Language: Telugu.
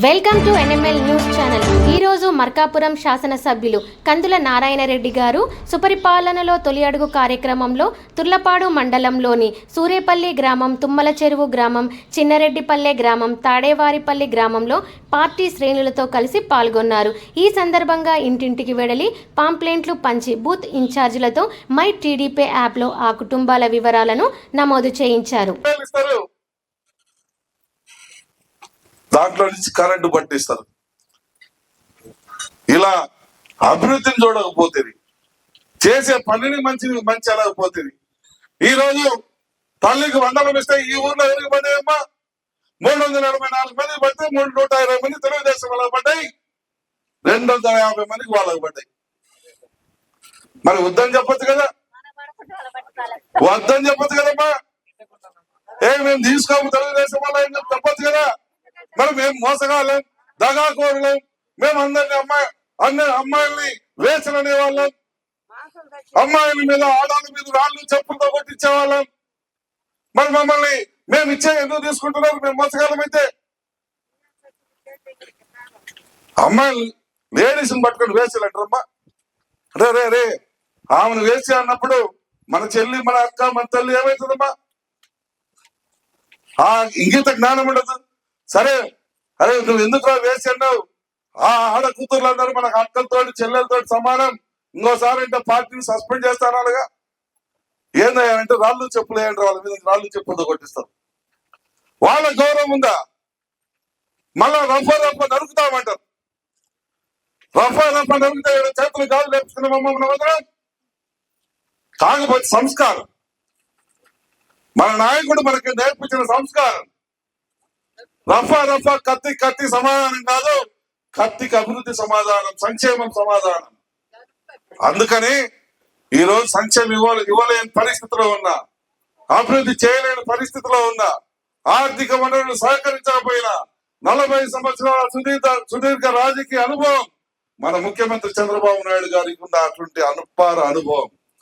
Welcome to NML news channel. ఈరోజు మార్కాపురం శాసనసభ్యులు కందుల నారాయణరెడ్డి గారు సుపరిపాలనలో తొలి అడుగు కార్యక్రమంలో తుర్లపాడు మండలంలోని సూరేపల్లి గ్రామం, తుమ్మల చెరువు గ్రామం, చిన్నరెడ్డిపల్లె గ్రామం, తాడేవారిపల్లి గ్రామంలో పార్టీ శ్రేణులతో కలిసి పాల్గొన్నారు. ఈ సందర్భంగా ఇంటింటికి వెడలి పాంప్లెంట్లు పంచి బూత్ ఇన్ఛార్జీలతో మై టీడీపీ యాప్లో ఆ కుటుంబాల వివరాలను నమోదు చేయించారు. దాంట్లో నుంచి కరెంటు పట్టిస్తారు. ఇలా అభివృద్ధిని చూడకపోతే, చేసే పనిని మంచి అనకపోతే, ఈ రోజు తల్లికి వందనం ఇస్తే ఈ ఊర్లో ఎవరికి పడ్డాయమ్మా? 384 మంది పడితే 120 మంది తెలుగుదేశం వాళ్ళకి పడ్డాయి, 250 మందికి వాళ్ళకి పడ్డాయి. మరి వద్దని చెప్పొచ్చు కదా, వద్దని చెప్పొచ్చు కదమ్మా. మేము తీసుకోము తెలుగుదేశం వాళ్ళ చెప్పొచ్చు కదా. మరి మేము మోసగాళ్ళం, దగాకోరులం, మేము అందరినీ అమ్మాయిల్ని వేసననే వాళ్ళం, అమ్మాయిల మీద ఆడాల మీద రాళ్ళు చెప్పులతో కొట్టించే వాళ్ళం. మరి మమ్మల్ని మేము ఇచ్చే ఎందుకు తీసుకుంటున్నారు? మేము మోసగాళ్ళం అయితే అమ్మాయిలు లేడీస్ని పట్టుకొని వేసేయాలంటారమ్మా. రే ఆమెను వేసి అన్నప్పుడు మన చెల్లి, మన అక్క, మన తల్లి ఏమవుతుందమ్మా? ఆ ఇంగిత జ్ఞానం ఉండదు. సరే, అరే నువ్వు ఎందుకు వేసి అన్నావు? ఆ ఆడ కూతుర్లు అందరూ మన అక్కలతో చెల్లెలతో సమానం, ఇంకోసారి అంటే పార్టీని సస్పెండ్ చేస్తానగా. ఏందంటే రాళ్ళు చెప్పులు వేయండి, వాళ్ళ మీద రాళ్ళు చెప్పులతో కొట్టిస్తారు. వాళ్ళ గౌరవం ఉందా? మళ్ళా రఫా నరుకుతామంటారు. రఫా నరికితే చేతులు గాలు లేపుతున్నామమ్మ వదలం. కాకపోతే సంస్కారం, మన నాయకుడు మనకి నేర్పించిన సంస్కారం. రఫా కత్తి సమాధానం కాదు, కత్తికి అభివృద్ధి సమాధానం, సంక్షేమం సమాధానం. అందుకని ఈ రోజు సంక్షేమం ఇవ్వలేని పరిస్థితిలో ఉన్నా, అభివృద్ధి చేయలేని పరిస్థితిలో ఉన్నా, ఆర్థిక వనరులు సహకరించకపోయినా 40 సంవత్సరాల సుదీర్ఘ రాజకీయ అనుభవం మన ముఖ్యమంత్రి చంద్రబాబు నాయుడు గారికి ఉన్న అటువంటి అనుపార అనుభవం.